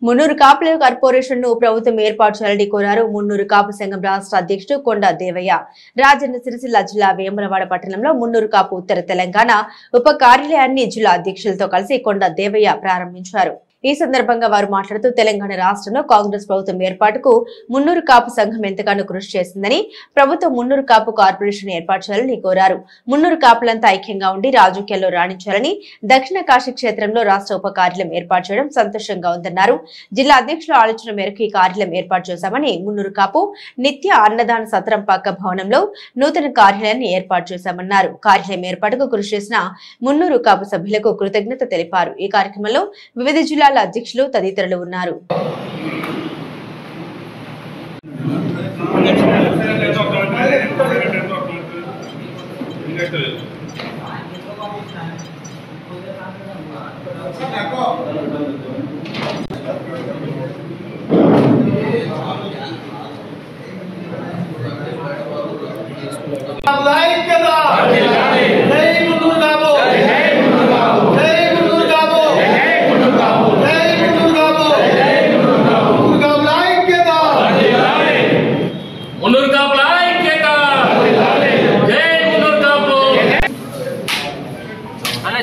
మున్నూరు కాపుల కార్పొరేషన్ ను ప్రభుత్వం ఏర్పాటు చేయాలని కోరారు. మున్నూరు కాపు సంఘం రాష్ట్ర అధ్యక్షుడు కొండ దేవయ్య రాజన్న సిరిసిల్ల జిల్లా వేములవాడ పట్టణంలో మున్నూరు కాపు ఉత్తర తెలంగాణ ఉప కార్యాలయాన్ని జిల్లా అధ్యక్షులతో కలిసి కొండ దేవయ్య ప్రారంభించారు. ఈ సందర్భంగా వారు మాట్లాడుతూ తెలంగాణ రాష్ట్రంలో కాంగ్రెస్ ప్రభుత్వం ఏర్పాటుకు మున్నూరు కాపు సంఘం ఎంతగానో కృషి చేసిందని, ప్రభుత్వం మున్నూరు కాపు కార్పొరేషన్ ఏర్పాటు చేయాలని కోరారు. మున్నూరు కాపులంతా ఐక్యంగా ఉండి రాజకీయాల్లో రాణించాలని, దక్షిణ కాశీ క్షేత్రంలో రాష్ట్ర ఉప కార్యాలయం ఏర్పాటు చేయడం సంతోషంగా ఉందన్నారు. జిల్లా అధ్యక్షుల ఆలోచన మేరకు ఈ కార్యాలయం ఏర్పాటు చేశామని, మున్నూరు కాపు నిత్య అన్నదాన సత్రం పక్క భవనంలో నూతన కార్యాలయాన్ని ఏర్పాటు చేశామన్నారు. కార్యాలయం ఏర్పాటుకు కృషి చేసిన మున్నూరు కాపు సభ్యులకు కృతజ్ఞత తెలిపారు. ఈ కార్యక్రమంలో వివిధ జిల్లాల అధ్యక్షులు తదితరులు ఉన్నారు.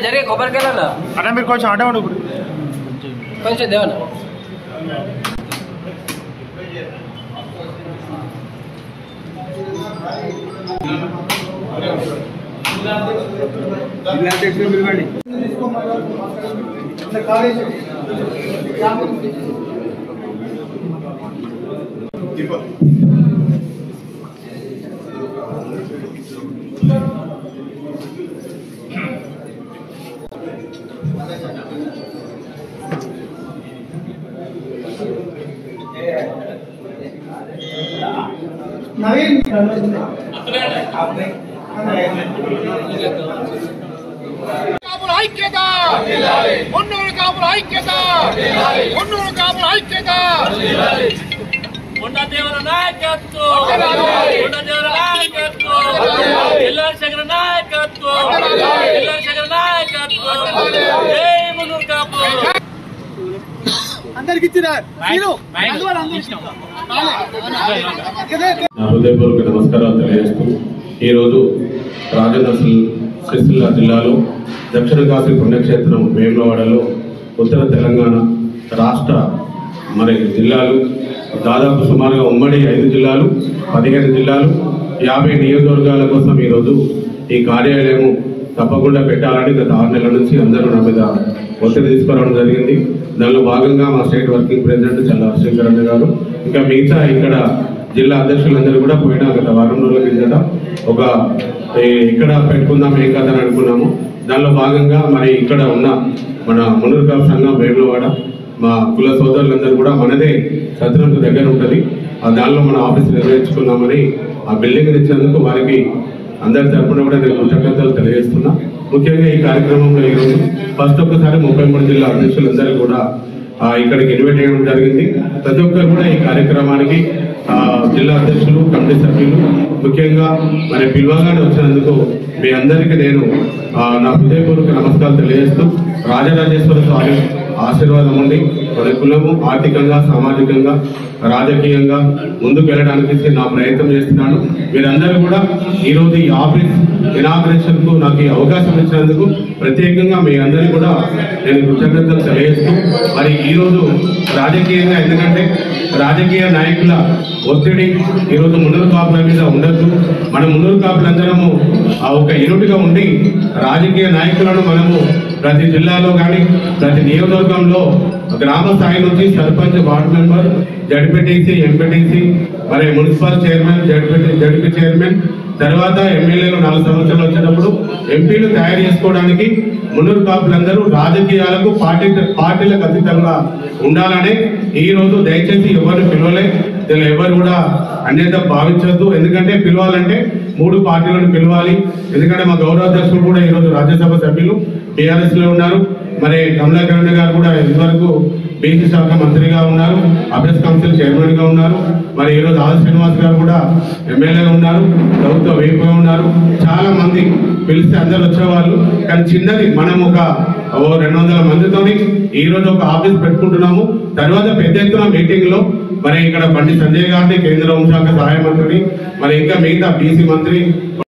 జరిగే కొబ్బరికాయలు అన్న మీరు కొంచెం ఆట కొంచెం దేవన नवीन ఐక్యత మున్నూరు కాపుల ఐక్యత మున్నూరు కాపుల ఐక్యత కొండదేవర నాయకత్వం కొండదేవర నాయకత్వం ఎల్లారి శేఖర నాయకత్వం ఎల్లారి శేఖర నాయకత్వం జై మున్నూరు కాపు అందరికి ఇచ్చిరా నా హృదయపూర్వక నమస్కారాలు తెలియజేస్తూ ఈరోజు రాజన్న సిరిసిల్ల జిల్లాలో దక్షిణ కాశీ పుణ్యక్షేత్రం వేములవాడలో ఉత్తర తెలంగాణ రాష్ట్ర జిల్లాలు దాదాపు సుమారుగా ఉమ్మడి 5 జిల్లాలు 15 జిల్లాలు 50 నియోజకవర్గాల కోసం ఈరోజు ఈ కార్యాలయం తప్పకుండా పెట్టాలని గత 6 నెలల నుంచి అందరూ నా మీద ఒత్తిడి తీసుకురావడం జరిగింది. దానిలో భాగంగా మా స్టేట్ వర్కింగ్ ప్రెసిడెంట్ చల్లా శ్రీకరణ్ గారు ఇంకా మిగతా ఇక్కడ జిల్లా అధ్యక్షులందరూ కూడా పోయిన గత వారం రోజుల కిందట ఇక్కడ పెట్టుకుందాం ఏం కాదని అనుకున్నాము. దానిలో భాగంగా ఇక్కడ ఉన్న మన మున్నూరు కాపు సంఘం వేములవాడ మా కుల సోదరులందరూ కూడా మనదే సత్రంకు దగ్గర ఉంటుంది. దానిలో మన ఆఫీస్ నిర్వహించుకున్నామని ఆ బిల్డింగ్ ఇచ్చినందుకు వారికి అందరి తరఫున కూడా నేను కృతజ్ఞతలు తెలియజేస్తున్నా. ముఖ్యంగా ఈ కార్యక్రమంలో ఈరోజు ఫస్ట్ ఒక్కసారి 33 జిల్లా అధ్యక్షులందరూ కూడా ఇక్కడికి ఇన్వైట్ చేయడం జరిగింది. ప్రతి ఒక్కరు కూడా ఈ కార్యక్రమానికి జిల్లా అధ్యక్షులు కమిటీ సభ్యులు ముఖ్యంగా పిలువగానే వచ్చినందుకు మీ అందరికీ నేను నా హృదయపూర్వక నమస్కారాలు తెలియజేస్తూ రాజరాజేశ్వర స్వామి ఆశీర్వాదం ఉండి మన కులము ఆర్థికంగా సామాజికంగా రాజకీయంగా ముందుకు వెళ్ళడానికి నా ప్రయత్నం చేస్తున్నాను. మీరందరూ కూడా ఈరోజు ఈ ఆఫీస్ ఇనాగ్రేషన్ కు నాకు ఈ అవకాశం ఇచ్చినందుకు ప్రత్యేకంగా మీ అందరికీ కూడా నేను కృతజ్ఞతలు తెలియజేస్తూ ఈరోజు రాజకీయంగా ఎందుకంటే రాజకీయ నాయకుల ఒత్తిడి ఈరోజు మున్నూరు కాపుల మీద ఉండద్దు. మన మున్నూరు కాపులందరము ఒక యూనిట్గా ఉండి రాజకీయ నాయకులను మనము ప్రతి జిల్లాలో కానీ ప్రతి నియోజకవర్గంలో గ్రామ స్థాయి నుంచి sarpanch, ward member, ZPTC, MPTC, municipal chairman, ZP chairman, తర్వాత ఎమ్మెల్యేలు 4 సంవత్సరాలు వచ్చినప్పుడు ఎంపీలు తయారు చేసుకోవడానికి మున్నూరు కాపులందరూ రాజకీయాలకు పార్టీలకు అతీతంగా ఉండాలని ఈరోజు దయచేసి ఎవరిని పిలవలే, ఎవరు కూడా అన్యత భావించొద్దు. ఎందుకంటే పిలవాలంటే 3 పార్టీలను పిలవాలి. ఎందుకంటే మా గౌరవాధ్యక్షులు కూడా ఈరోజు రాజ్యసభ సభ్యులు టీఆర్ఎస్ లో ఉన్నారు. కమలాకరణ్ గారు కూడా ఇంతవరకు బీసీ శాఖ మంత్రిగా ఉన్నారు, అభ్యస్ కౌన్సిల్ చైర్మన్ గా ఉన్నారు. ఈరోజు ఆర్ శ్రీనివాస్ గారు కూడా ఎమ్మెల్యేగా ఉన్నారు, ప్రభుత్వ వైపుగా ఉన్నారు. చాలా మంది పిలిస్తే అందరు వచ్చేవాళ్ళు. కానీ చిన్నది మనం ఒక 200 మందితోని ఈ రోజు ఒక ఆఫీస్ పెట్టుకుంటున్నాము. తర్వాత పెద్ద ఎత్తున మీటింగ్ లో మరి ఇక్కడ బండి సంజయ్ గారిని కేంద్ర హోంశాఖ సహాయ మంత్రిని మరి ఇంకా మిగతా బీసీ మంత్రి